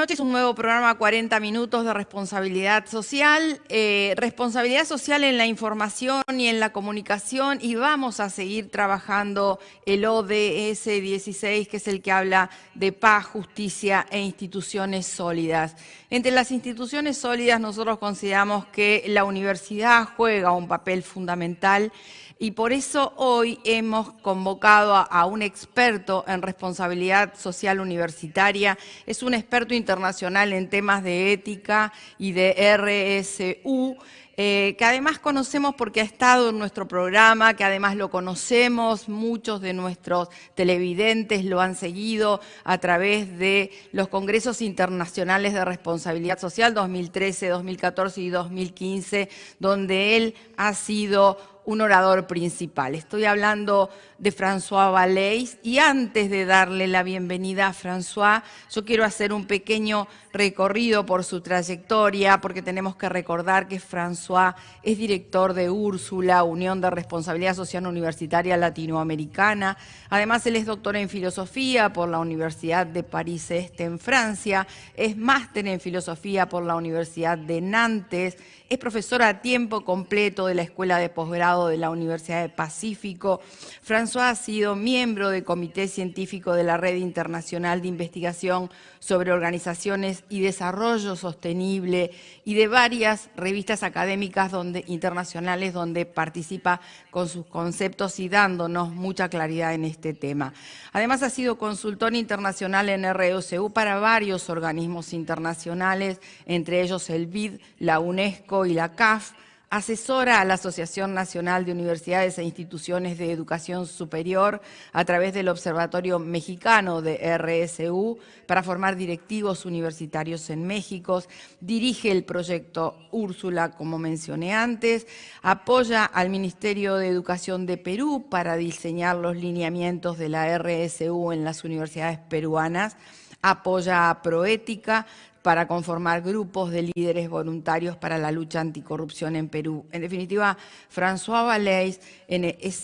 noches, un nuevo programa 40 minutos de responsabilidad social. Responsabilidad social en la información y en la comunicación, y vamos a seguir trabajando el ODS 16, que es el que habla de paz, justicia e instituciones sólidas. Entre las instituciones sólidas nosotros consideramos que la universidad juega un papel fundamental. Y por eso hoy hemos convocado a un experto en responsabilidad social universitaria. Es un experto internacional en temas de ética y de RSU, que además conocemos porque ha estado en nuestro programa, que además lo conocemos, muchos de nuestros televidentes lo han seguido a través de los congresos internacionales de responsabilidad social 2013, 2014 y 2015, donde él ha sido un orador principal. Estoy hablando de François Valeix, y antes de darle la bienvenida a François, yo quiero hacer un pequeño recorrido por su trayectoria, porque tenemos que recordar que François es director de Úrsula, Unión de Responsabilidad Social Universitaria Latinoamericana. Además, él es doctor en filosofía por la Universidad de París-Este en Francia, es máster en filosofía por la Universidad de Nantes, es profesora a tiempo completo de la Escuela de Posgrado de la Universidad del Pacífico. François ha sido miembro del Comité Científico de la Red Internacional de Investigación sobre Organizaciones y Desarrollo Sostenible y de varias revistas académicas internacionales donde participa con sus conceptos y dándonos mucha claridad en este tema. Además, ha sido consultor internacional en RSU para varios organismos internacionales, entre ellos el BID, la UNESCO y la CAF. Asesora a la Asociación Nacional de Universidades e Instituciones de Educación Superior a través del Observatorio Mexicano de RSU para formar directivos universitarios en México. Dirige el proyecto Úrsula, como mencioné antes. Apoya al Ministerio de Educación de Perú para diseñar los lineamientos de la RSU en las universidades peruanas. Apoya a Proética para conformar grupos de líderes voluntarios para la lucha anticorrupción en Perú. En definitiva, François Valeix,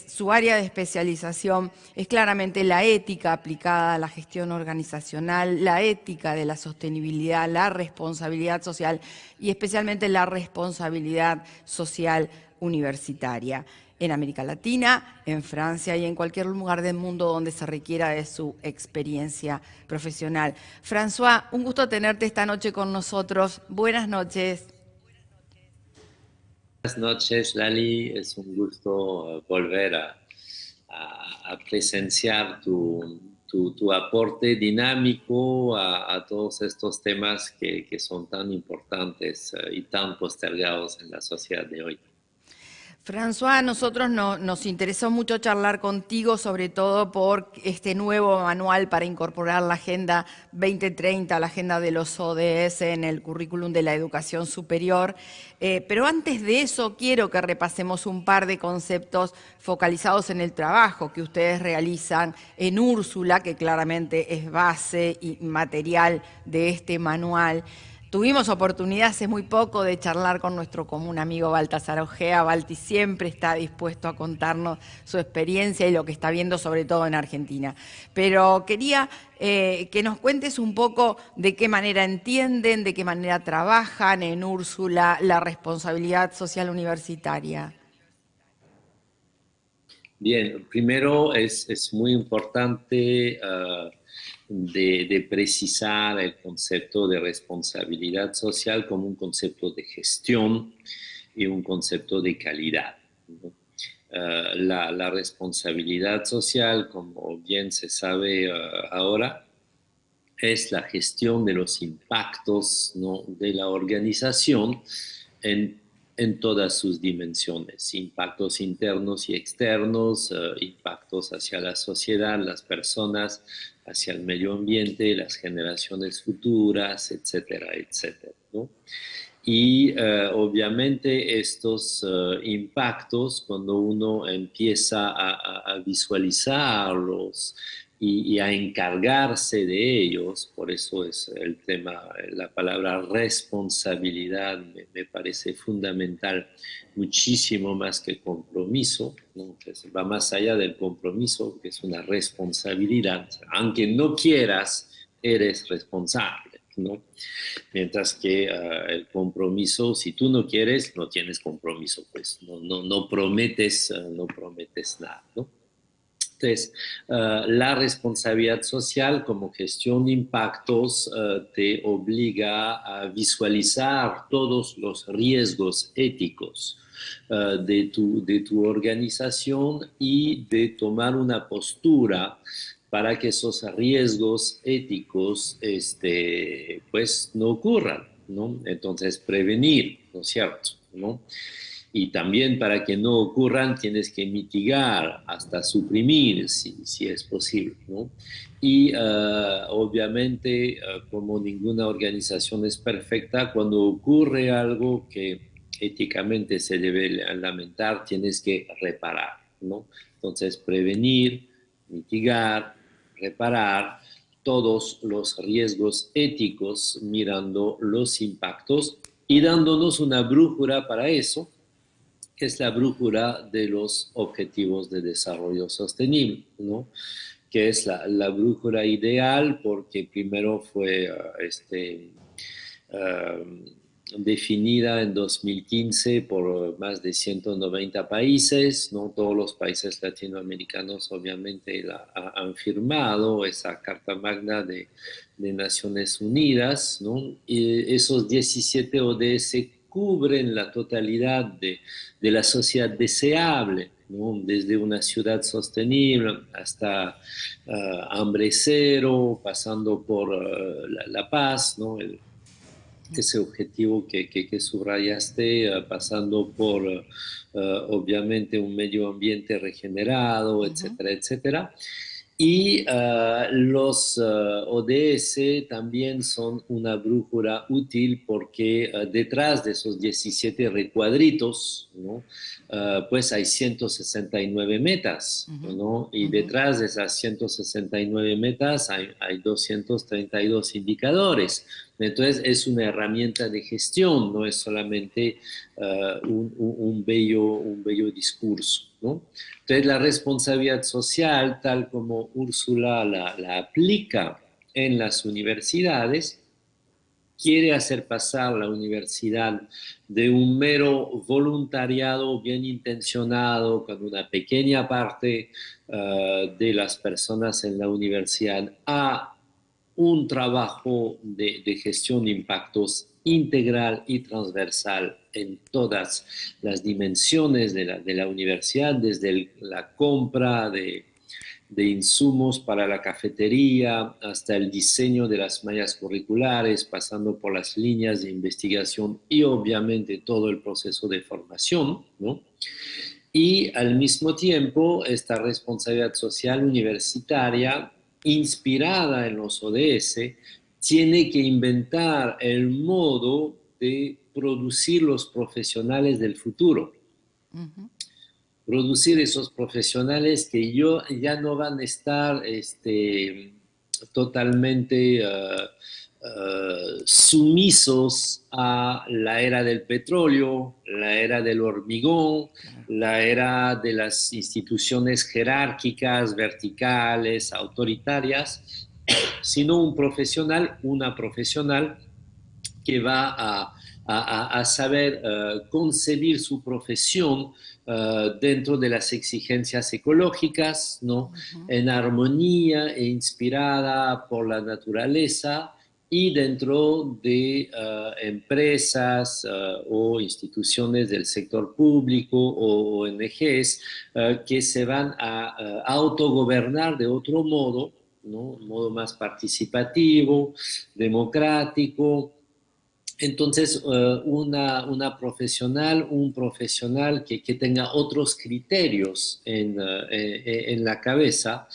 su área de especialización es claramente la ética aplicada a la gestión organizacional, la ética de la sostenibilidad, la responsabilidad social y especialmente la responsabilidad social universitaria en América Latina, en Francia y en cualquier lugar del mundo donde se requiera de su experiencia profesional. François, un gusto tenerte esta noche con nosotros. Buenas noches. Buenas noches, Lali. Es un gusto volver a presenciar tu aporte dinámico a todos estos temas que son tan importantes y tan postergados en la sociedad de hoy. François, a nosotros nos interesó mucho charlar contigo, sobre todo por este nuevo manual para incorporar la Agenda 2030, la Agenda de los ODS en el currículum de la educación superior. Pero antes de eso, quiero que repasemos un par de conceptos focalizados en el trabajo que ustedes realizan en Úrsula, que claramente es base y material de este manual. Tuvimos oportunidad hace muy poco de charlar con nuestro común amigo Baltasar Ojea. Balti siempre está dispuesto a contarnos su experiencia y lo que está viendo, sobre todo en Argentina. Pero quería que nos cuentes un poco de qué manera entienden, de qué manera trabajan en Úrsula la responsabilidad social universitaria. Bien, primero es muy importante de precisar el concepto de responsabilidad social como un concepto de gestión y un concepto de calidad, ¿no? La responsabilidad social, como bien se sabe ahora, es la gestión de los impactos, ¿no?, de la organización en todas sus dimensiones, impactos internos y externos, impactos hacia la sociedad, las personas, hacia el medio ambiente, las generaciones futuras, etcétera, etcétera, ¿no? Y obviamente estos impactos, cuando uno empieza a visualizarlos y a encargarse de ellos, por eso es el tema, la palabra responsabilidad me parece fundamental, muchísimo más que compromiso, ¿no? Entonces, va más allá del compromiso, que es una responsabilidad. Aunque no quieras, eres responsable. ¿no? Mientras que el compromiso, si tú no quieres, no tienes compromiso, pues no prometes, no prometes nada, ¿no? Entonces, la responsabilidad social como gestión de impactos te obliga a visualizar todos los riesgos éticos de tu organización y de tomar una postura para que esos riesgos éticos pues no ocurran, ¿no? Entonces, prevenir, ¿no es cierto? ¿No? Y también para que no ocurran tienes que mitigar hasta suprimir si es posible, ¿no? Y obviamente, como ninguna organización es perfecta, cuando ocurre algo que éticamente se debe lamentar, tienes que reparar, ¿no? Entonces, prevenir, mitigar, reparar todos los riesgos éticos, mirando los impactos y dándonos una brújula para eso, que es la brújula de los objetivos de desarrollo sostenible, ¿no? Que es la brújula ideal porque primero fue definida en 2015 por más de 190 países, ¿no? Todos los países latinoamericanos obviamente han firmado esa Carta Magna de Naciones Unidas, ¿no? Y esos 17 ODS cubren la totalidad de la sociedad deseable, ¿no? Desde una ciudad sostenible hasta hambre cero, pasando por la paz, ¿no? Ese objetivo que subrayaste, pasando por obviamente un medio ambiente regenerado, etcétera, etcétera. Y los ODS también son una brújula útil porque detrás de esos 17 recuadritos, ¿no? Pues hay 169 metas, ¿no? Y detrás de esas 169 metas hay 232 indicadores. Entonces es una herramienta de gestión, no es solamente un bello discurso, ¿no? Entonces la responsabilidad social, tal como Úrsula la aplica en las universidades, quiere hacer pasar la universidad de un mero voluntariado bien intencionado con una pequeña parte de las personas en la universidad a un trabajo de gestión de impactos integral y transversal en todas las dimensiones de la universidad, desde la compra de insumos para la cafetería hasta el diseño de las mallas curriculares, pasando por las líneas de investigación y obviamente todo el proceso de formación, ¿no? Y al mismo tiempo, esta responsabilidad social universitaria, inspirada en los ODS, tiene que inventar el modo de producir los profesionales del futuro. Producir esos profesionales que ya no van a estar totalmente sumisos a la era del petróleo, la era del hormigón, la era de las instituciones jerárquicas, verticales, autoritarias, sino un profesional, una profesional que va a saber concebir su profesión dentro de las exigencias ecológicas, ¿no? En armonía e inspirada por la naturaleza y dentro de empresas o instituciones del sector público o ONGs que se van a autogobernar de otro modo, ¿no? Un modo más participativo, democrático. Entonces, una profesional, un profesional que tenga otros criterios en la cabeza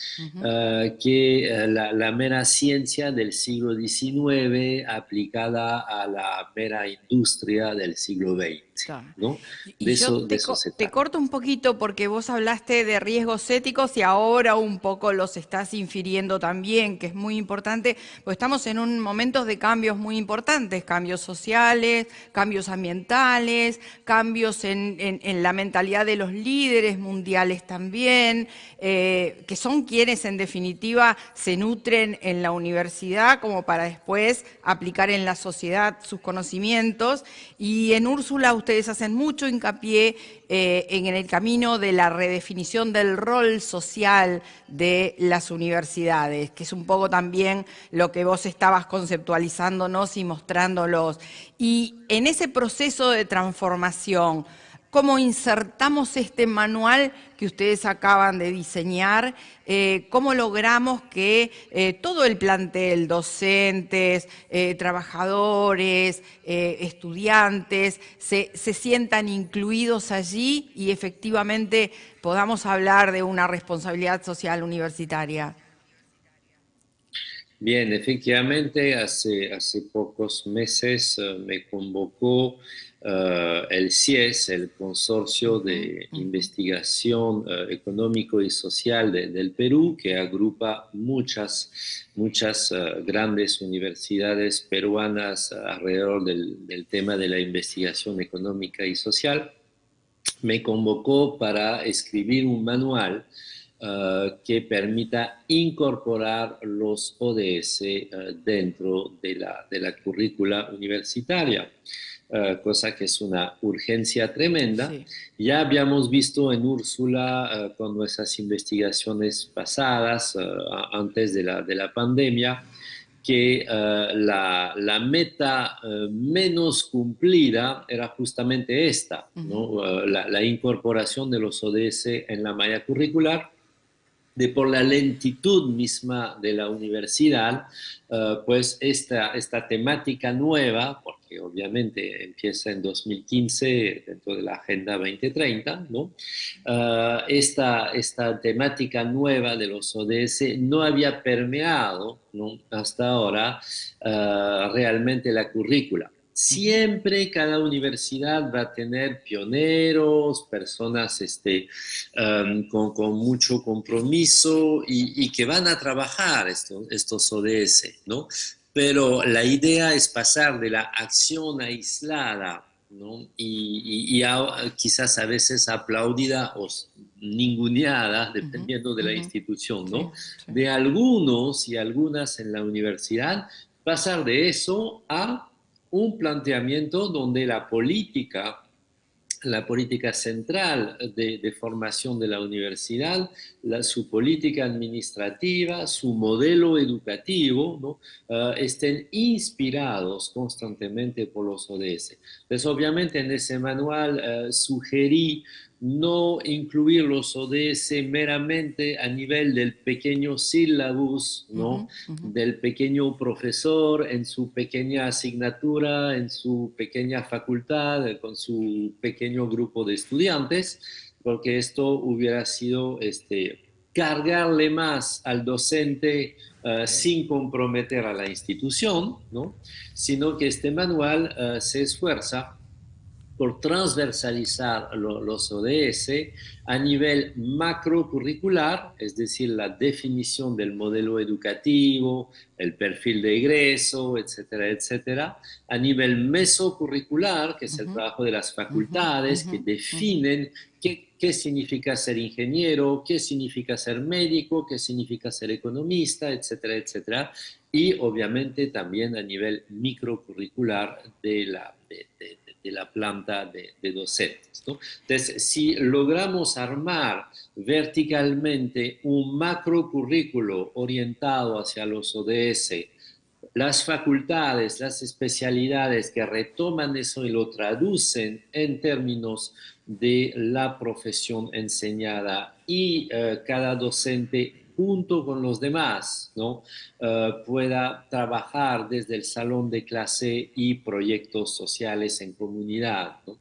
que la mera ciencia del siglo XIX aplicada a la mera industria del siglo XX. Claro. ¿No? Y yo te corto un poquito porque vos hablaste de riesgos éticos y ahora un poco los estás infiriendo también, que es muy importante, porque estamos en un momento de cambios muy importantes, cambios sociales, sociales, cambios ambientales, cambios en la mentalidad de los líderes mundiales también, que son quienes en definitiva se nutren en la universidad como para después aplicar en la sociedad sus conocimientos. Y en Úrsula ustedes hacen mucho hincapié en el camino de la redefinición del rol social de las universidades, que es un poco también lo que vos estabas conceptualizándonos y mostrándolos. Y en ese proceso de transformación, ¿cómo insertamos este manual que ustedes acaban de diseñar? ¿Cómo logramos que todo el plantel, docentes, trabajadores, estudiantes, se sientan incluidos allí y efectivamente podamos hablar de una responsabilidad social universitaria? Bien, efectivamente, hace pocos meses me convocó el CIES, el Consorcio de Investigación Económico y Social del Perú, que agrupa muchas grandes universidades peruanas alrededor del tema de la investigación económica y social. Me convocó para escribir un manual que permita incorporar los ODS dentro de la currícula universitaria, cosa que es una urgencia tremenda. Sí. Ya habíamos visto en Úrsula con nuestras investigaciones pasadas, antes de la pandemia, que la meta menos cumplida era justamente esta, ¿no? La incorporación de los ODS en la malla curricular. Por la lentitud misma de la universidad, pues esta temática nueva, porque obviamente empieza en 2015 dentro de la Agenda 2030, ¿no? Esta temática nueva de los ODS no había permeado, ¿no?, hasta ahora realmente la currícula. Siempre cada universidad va a tener pioneros, personas con mucho compromiso y que van a trabajar estos ODS, ¿no? Pero la idea es pasar de la acción aislada, ¿no?, y quizás a veces aplaudida o ninguneada, dependiendo de la institución, ¿no? Sí. De algunos y algunas en la universidad, pasar de eso a un planteamiento donde la política central de formación de la universidad, su política administrativa, su modelo educativo, ¿no?, estén inspirados constantemente por los ODS. Entonces, obviamente, en ese manual sugerí no incluir los ODS meramente a nivel del pequeño sílabus, ¿no?, del pequeño profesor en su pequeña asignatura, en su pequeña facultad, con su pequeño grupo de estudiantes, porque esto hubiera sido cargarle más al docente sin comprometer a la institución, ¿no?, sino que este manual se esfuerza por transversalizar los ODS a nivel macrocurricular, es decir, la definición del modelo educativo, el perfil de egreso, etcétera, etcétera, a nivel mesocurricular, que es el trabajo de las facultades, que definen qué significa ser ingeniero, qué significa ser médico, qué significa ser economista, etcétera, etcétera, y obviamente también a nivel microcurricular de la planta de docentes, ¿no? Entonces, si logramos armar verticalmente un macrocurrículo orientado hacia los ODS, las facultades, las especialidades que retoman eso y lo traducen en términos de la profesión enseñada y cada docente junto con los demás, ¿no?, pueda trabajar desde el salón de clase y proyectos sociales en comunidad, ¿no?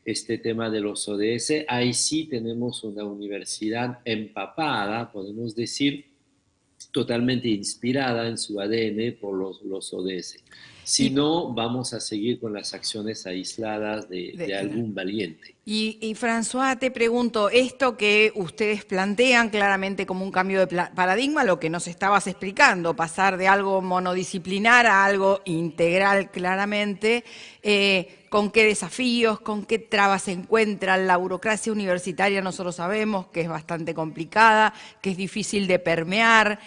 Este tema de los ODS, ahí sí tenemos una universidad empapada, podemos decir, totalmente inspirada en su ADN por los ODS. Si no, vamos a seguir con las acciones aisladas de algún valiente. Y François, te pregunto, esto que ustedes plantean claramente como un cambio de paradigma, lo que nos estabas explicando, pasar de algo monodisciplinar a algo integral claramente, ¿con qué desafíos, con qué trabas se encuentra? La burocracia universitaria nosotros sabemos que es bastante complicada, que es difícil de permear.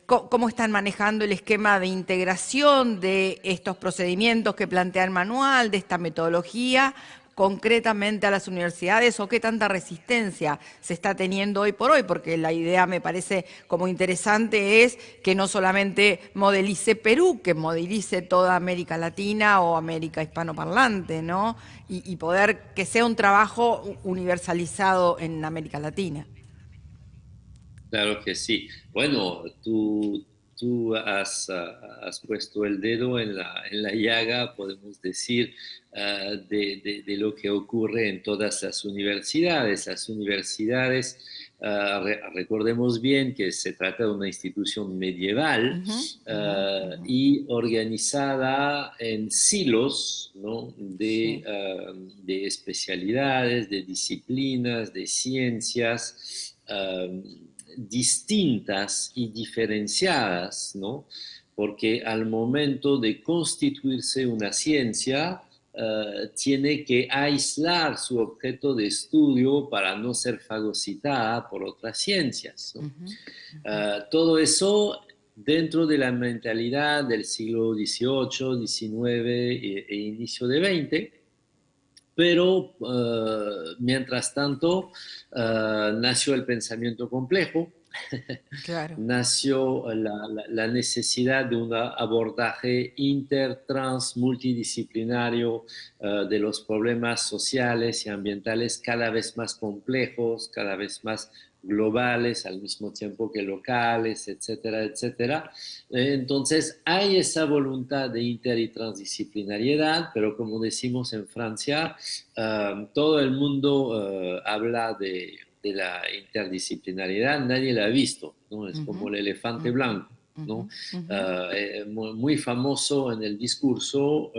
¿Cómo están manejando el esquema de integración de estos procedimientos que plantea el manual, de esta metodología, concretamente a las universidades, o qué tanta resistencia se está teniendo hoy por hoy? Porque la idea me parece como interesante es que no solamente modelice Perú, que modelice toda América Latina o América hispanoparlante, ¿no? Y poder que sea un trabajo universalizado en América Latina. Claro que sí. Bueno, tú has puesto el dedo en la llaga, podemos decir, de lo que ocurre en todas las universidades. Las universidades, recordemos bien que se trata de una institución medieval y organizada en silos, ¿no? Sí. De especialidades, de disciplinas, de ciencias. Distintas y diferenciadas, ¿no? Porque al momento de constituirse una ciencia, tiene que aislar su objeto de estudio para no ser fagocitada por otras ciencias, ¿no? Todo eso dentro de la mentalidad del siglo XVIII, XIX e inicio de XX. Pero mientras tanto nació el pensamiento complejo, Claro. nació la necesidad de un abordaje intertrans multidisciplinario de los problemas sociales y ambientales cada vez más complejos, cada vez más globales al mismo tiempo que locales, etcétera, etcétera. Entonces hay esa voluntad de inter y transdisciplinariedad, pero como decimos en Francia, todo el mundo habla de la interdisciplinariedad, nadie la ha visto, ¿no? Es como el elefante blanco, ¿no? Muy famoso en el discurso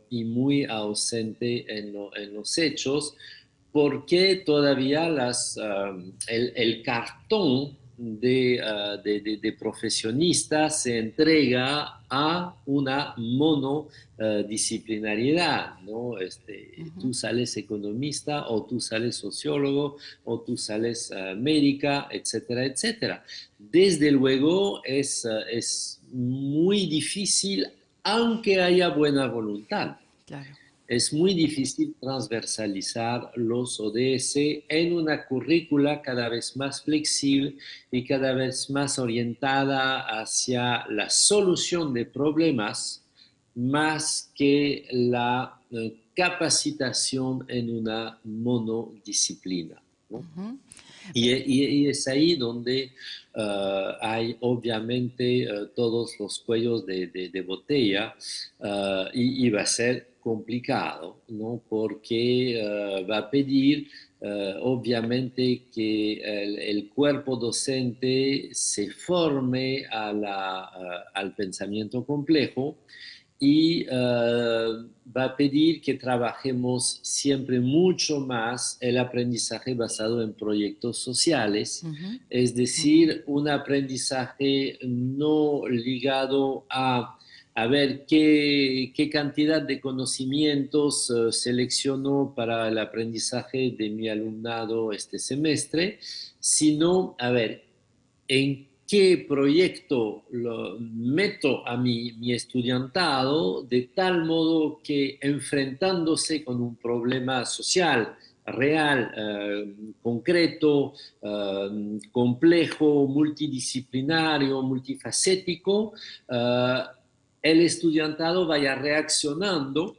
y muy ausente en los hechos, porque todavía el cartón de profesionistas se entrega a una monodisciplinariedad, ¿no? Tú sales economista o tú sales sociólogo o tú sales médica, etcétera, etcétera. Desde luego es muy difícil, aunque haya buena voluntad. Claro. Es muy difícil transversalizar los ODS en una currícula cada vez más flexible y cada vez más orientada hacia la solución de problemas más que la capacitación en una monodisciplina, ¿no? Y es ahí donde hay obviamente todos los cuellos de botella y va a ser complicado, ¿no? Porque va a pedir obviamente que el cuerpo docente se forme al pensamiento complejo y va a pedir que trabajemos siempre mucho más el aprendizaje basado en proyectos sociales, es decir, un aprendizaje no ligado a ver qué cantidad de conocimientos selecciono para el aprendizaje de mi alumnado este semestre, sino a ver en qué proyecto lo meto a mi estudiantado de tal modo que enfrentándose con un problema social real, concreto, complejo, multidisciplinario, multifacético, el estudiantado vaya reaccionando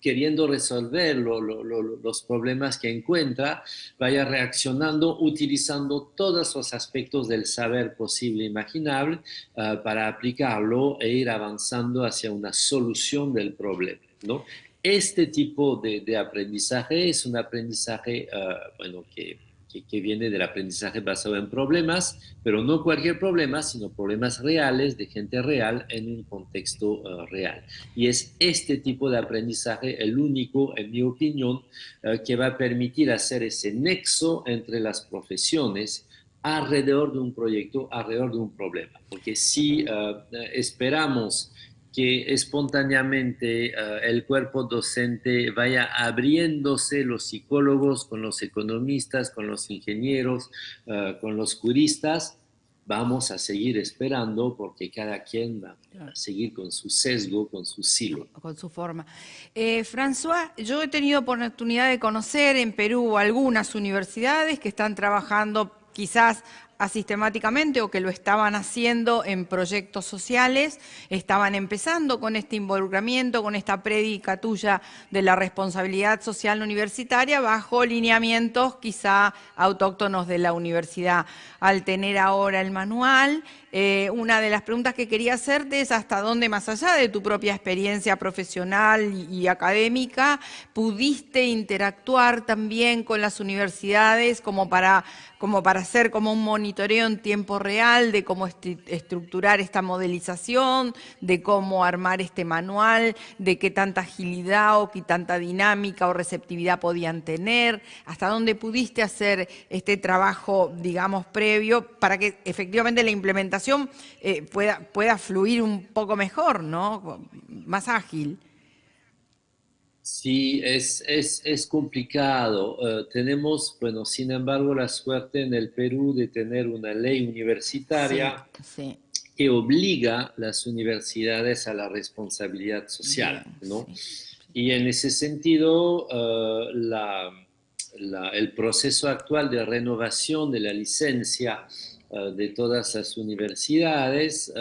queriendo resolver los problemas que encuentra, vaya reaccionando utilizando todos los aspectos del saber posible e imaginable para aplicarlo e ir avanzando hacia una solución del problema, ¿no? Este tipo de aprendizaje es un aprendizaje, bueno, que que viene del aprendizaje basado en problemas, pero no cualquier problema, sino problemas reales de gente real en un contexto real. Y es este tipo de aprendizaje el único, en mi opinión, que va a permitir hacer ese nexo entre las profesiones alrededor de un proyecto, alrededor de un problema. Porque si esperamos que espontáneamente el cuerpo docente vaya abriéndose, los psicólogos con los economistas, con los ingenieros, con los juristas, vamos a seguir esperando porque cada quien va a seguir con su sesgo, con su silo. Con su forma. François, yo he tenido oportunidad de conocer en Perú algunas universidades que están trabajando quizás asistemáticamente o que lo estaban haciendo en proyectos sociales, estaban empezando con este involucramiento, con esta prédica tuya de la responsabilidad social universitaria bajo lineamientos quizá autóctonos de la universidad. Al tener ahora el manual, una de las preguntas que quería hacerte es hasta dónde, más allá de tu propia experiencia profesional y académica, pudiste interactuar también con las universidades como para hacer como un monitoreo en tiempo real de cómo estructurar esta modelización, de cómo armar este manual, de qué tanta agilidad o qué tanta dinámica o receptividad podían tener, hasta dónde pudiste hacer este trabajo, digamos, previo para que efectivamente la implementación pueda fluir un poco mejor, ¿no? Más ágil. Sí, es complicado. Tenemos, bueno, sin embargo, la suerte en el Perú de tener una ley Sí, universitaria sí, que obliga a las universidades a la responsabilidad social, bien, ¿no? sí. Y en ese sentido, el proceso actual de renovación de la licencia de todas las universidades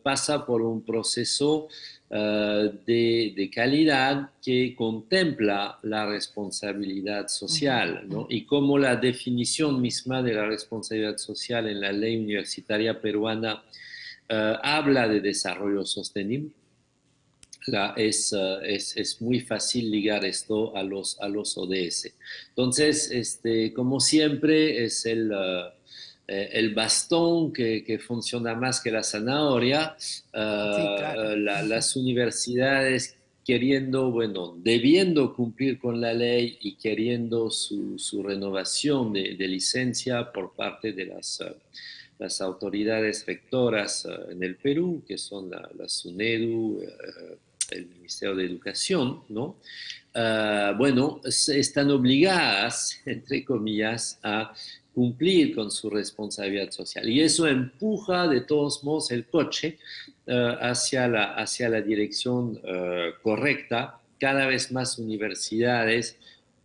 pasa por un proceso de calidad que contempla la responsabilidad social, ¿no? Y como la definición misma de la responsabilidad social en la ley universitaria peruana habla de desarrollo sostenible, es muy fácil ligar esto a los ODS. Entonces, como siempre, es el bastón que funciona más que la zanahoria. Sí, claro. Las universidades queriendo, bueno, debiendo cumplir con la ley y queriendo su renovación de licencia por parte de las autoridades rectoras en el Perú, que son la SUNEDU, el Ministerio de Educación, ¿no? Bueno, están obligadas, entre comillas, a cumplir con su responsabilidad social. Y eso empuja de todos modos el coche hacia la dirección correcta. Cada vez más universidades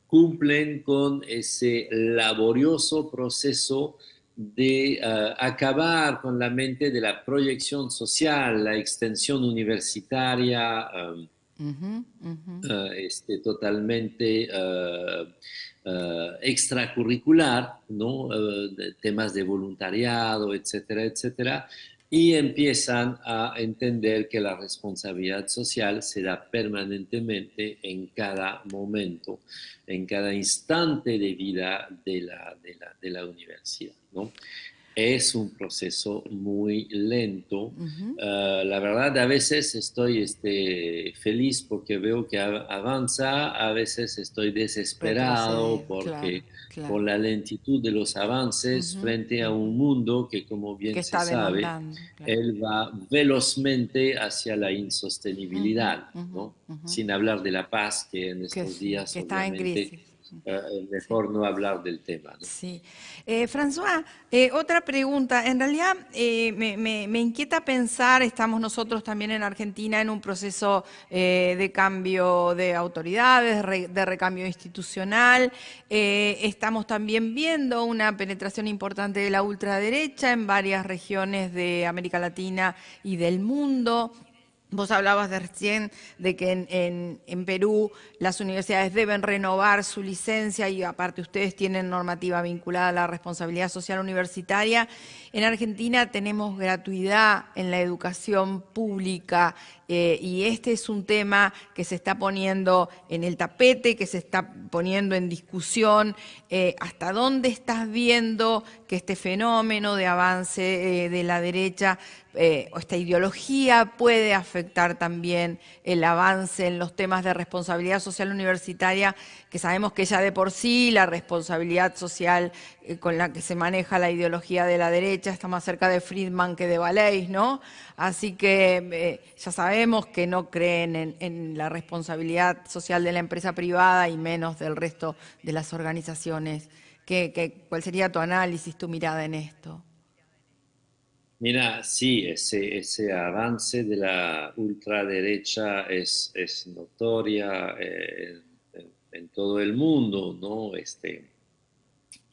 cumplen con ese laborioso proceso de acabar con la mente de la proyección social, la extensión universitaria totalmente extracurricular, ¿no? Temas de voluntariado, etcétera, etcétera, y empiezan a entender que la responsabilidad social se da permanentemente en cada momento, en cada instante de vida de la universidad, ¿no? Es un proceso muy lento. La verdad, a veces estoy feliz porque veo que avanza, a veces estoy desesperado Retroceder, claro, porque por claro. la lentitud de los avances frente a un mundo que, como Que bien se está sabe, demandando, claro. él va velozmente hacia la insostenibilidad, ¿no? Sin hablar de la paz, que en Que estos sí, días, que está en obviamente, crisis. es Sí. mejor no hablar del tema, ¿no? Sí. François, otra pregunta. En realidad me inquieta pensar, estamos nosotros también en Argentina en un proceso de cambio de autoridades, de recambio institucional. Estamos también viendo una penetración importante de la ultraderecha en varias regiones de América Latina y del mundo. Vos hablabas de recién de que en Perú las universidades deben renovar su licencia y aparte ustedes tienen normativa vinculada a la responsabilidad social universitaria. En Argentina tenemos gratuidad en la educación pública y este es un tema que se está poniendo en el tapete, que se está poniendo en discusión. ¿Hasta dónde estás viendo que este fenómeno de avance de la derecha o esta ideología puede afectar también el avance en los temas de responsabilidad social universitaria, que sabemos que ya de por sí la responsabilidad social con la que se maneja la ideología de la derecha está más cerca de Friedman que de Valeix, ¿no? Así que ya sabemos que no creen en la responsabilidad social de la empresa privada y menos del resto de las organizaciones. ¿Cuál sería tu análisis, tu mirada en esto? Mira, sí, ese avance de la ultraderecha es notoria en todo el mundo, ¿no?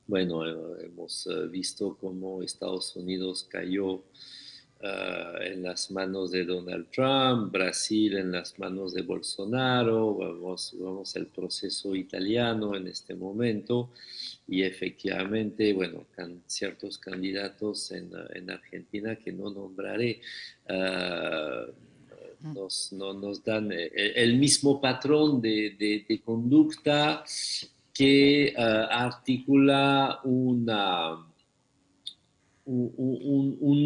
Bueno, hemos visto cómo Estados Unidos cayó en las manos de Donald Trump, Brasil en las manos de Bolsonaro, vamos el proceso italiano en este momento y efectivamente, bueno, ciertos candidatos en Argentina que no nombraré, uh, nos dan el mismo patrón de conducta que articula un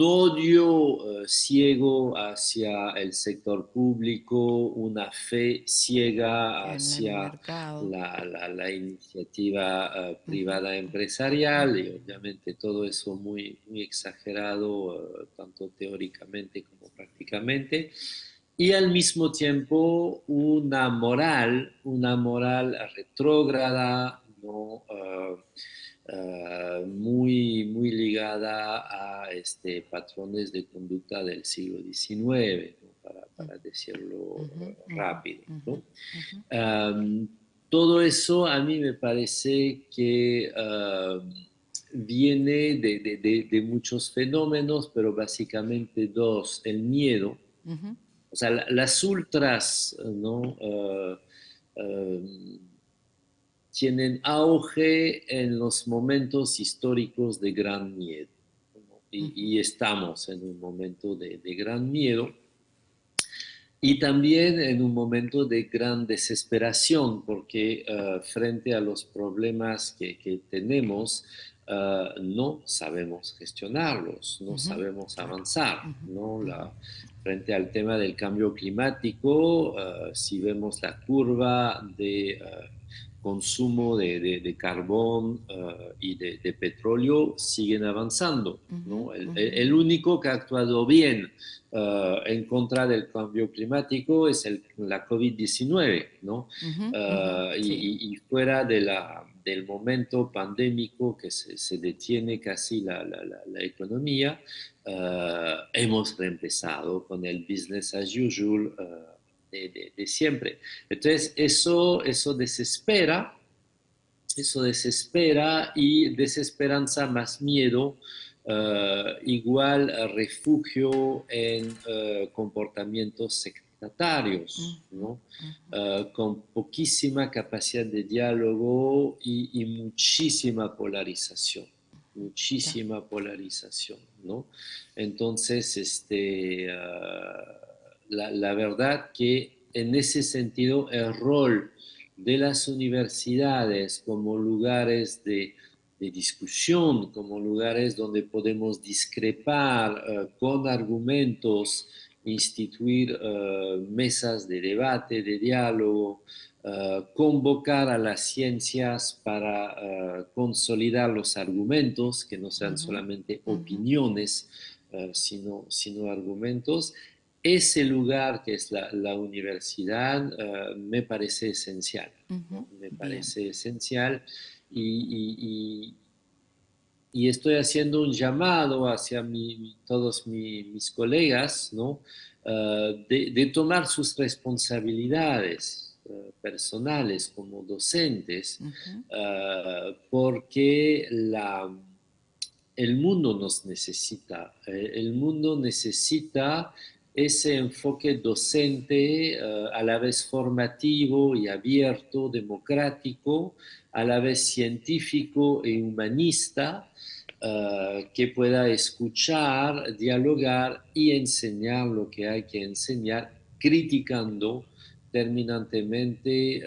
odio ciego hacia el sector público, una fe ciega En el hacia mercado. la iniciativa privada empresarial y obviamente todo eso muy exagerado, tanto teóricamente como prácticamente. Y al mismo tiempo una moral retrógrada, ¿no? Muy ligada a patrones de conducta del siglo XIX, ¿no? Para decirlo rápido, ¿no? Todo eso a mí me parece que viene de muchos fenómenos, pero básicamente dos: el miedo, o sea, las ultras, ¿no? Tienen auge en los momentos históricos de gran miedo, ¿no? Y estamos en un momento de gran miedo y también en un momento de gran desesperación, porque frente a los problemas que tenemos, no sabemos gestionarlos, no sabemos avanzar, ¿no? Frente al tema del cambio climático, si vemos la curva de consumo de carbón y de petróleo, siguen avanzando, ¿no? El único que ha actuado bien en contra del cambio climático es la COVID-19, ¿no? Sí. Y fuera del momento pandémico que se detiene casi la economía, hemos reempezado con el business as usual de siempre. Entonces, eso desespera y desesperanza más miedo, igual refugio en comportamientos sectarios, ¿no? Con poquísima capacidad de diálogo y muchísima polarización, ¿no? Entonces, la verdad que en ese sentido el rol de las universidades como lugares de discusión, como lugares donde podemos discrepar con argumentos, instituir mesas de debate, de diálogo, convocar a las ciencias para consolidar los argumentos, que no sean solamente opiniones, sino argumentos. Ese lugar que es la universidad me parece esencial, ¿no? Me Bien. parece esencial y, y estoy haciendo un llamado hacia todos mis colegas, ¿no? De tomar sus responsabilidades personales como docentes, porque el mundo nos necesita, el mundo necesita ese enfoque docente, a la vez formativo y abierto, democrático, a la vez científico e humanista, que pueda escuchar, dialogar y enseñar lo que hay que enseñar criticando terminantemente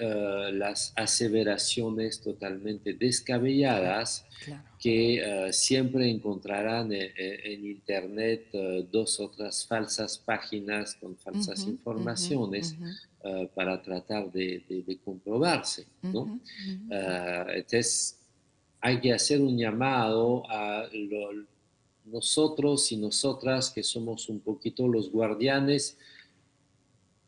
las aseveraciones totalmente descabelladas Claro. que siempre encontrarán en Internet dos otras falsas páginas con falsas Ujú, ujú, informaciones ujú, para tratar de comprobarse, ¿no? ujú, ujú. Entonces, hay que hacer un llamado a nosotros y nosotras que somos un poquito los guardianes,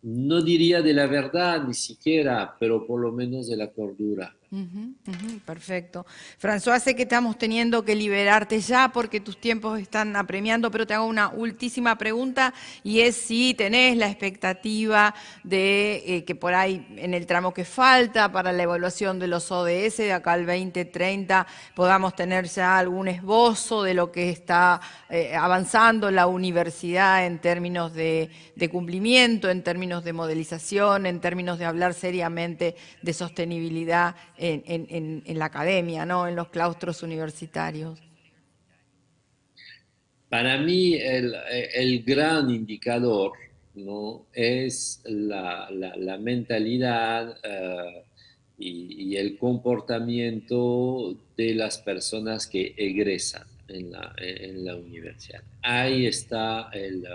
no diría de la verdad ni siquiera, pero por lo menos de la cordura. Ujú, ujú, perfecto. François, sé que estamos teniendo que liberarte ya porque tus tiempos están apremiando, pero te hago una última pregunta y es si tenés la expectativa de que por ahí en el tramo que falta para la evaluación de los ODS de acá al 2030 podamos tener ya algún esbozo de lo que está avanzando la universidad en términos de cumplimiento, en términos de modelización, en términos de hablar seriamente de sostenibilidad en la academia, ¿no? En los claustros universitarios. Para mí el gran indicador, ¿no? Es la mentalidad y el comportamiento de las personas que egresan en la universidad. Ahí está el,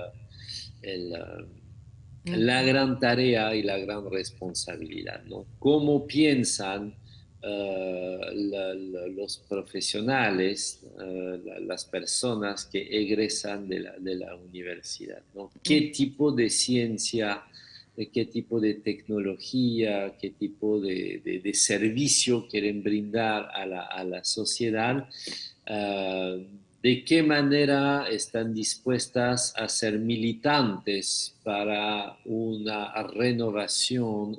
la Ujú, gran tarea y la gran responsabilidad, ¿no? ¿Cómo piensan los profesionales, las personas que egresan de la universidad, ¿no? ¿Qué ujú, tipo de ciencia, qué tipo de tecnología, qué tipo de servicio quieren brindar a la sociedad? ¿De qué manera están dispuestas a ser militantes para una renovación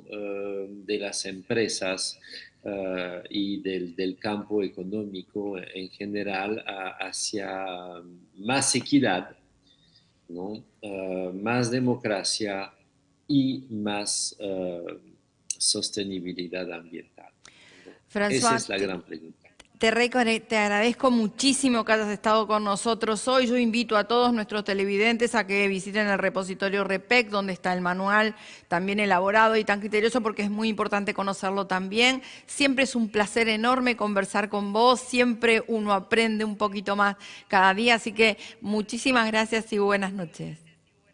de las empresas y del campo económico en general hacia más equidad, ¿no? Más democracia y más sostenibilidad ambiental, ¿no? Esa François, es la gran pregunta. te agradezco muchísimo que hayas estado con nosotros hoy. Yo invito a todos nuestros televidentes a que visiten el repositorio REPEC, donde está el manual también elaborado y tan criterioso, porque es muy importante conocerlo también. Siempre es un placer enorme conversar con vos, siempre uno aprende un poquito más cada día, así que muchísimas gracias y buenas noches.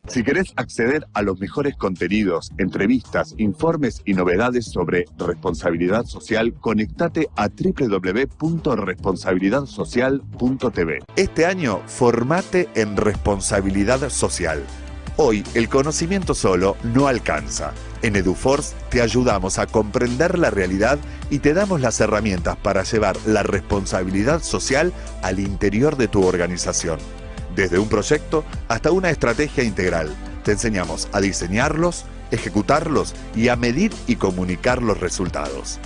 Si querés acceder a los mejores contenidos, entrevistas, informes y novedades sobre responsabilidad social, conectate a www.responsabilidadsocial.tv. Este año, formate en responsabilidad social. Hoy, el conocimiento solo no alcanza. En EduForce te ayudamos a comprender la realidad y te damos las herramientas para llevar la responsabilidad social al interior de tu organización. Desde un proyecto hasta una estrategia integral, te enseñamos a diseñarlos, ejecutarlos y a medir y comunicar los resultados.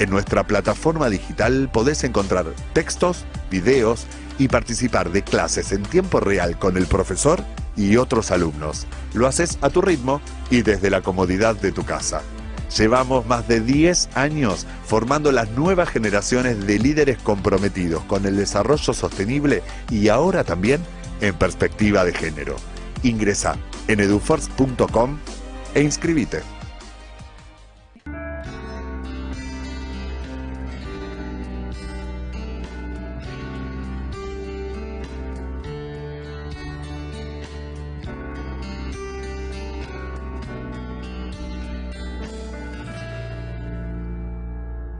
En nuestra plataforma digital podés encontrar textos, videos y participar de clases en tiempo real con el profesor y otros alumnos. Lo haces a tu ritmo y desde la comodidad de tu casa. Llevamos más de 10 años formando las nuevas generaciones de líderes comprometidos con el desarrollo sostenible y ahora también en perspectiva de género. Ingresa en eduforce.com e inscribite.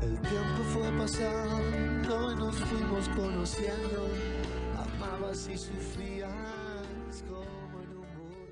El tiempo fue pasando y nos fuimos conociendo, amabas y sufrías.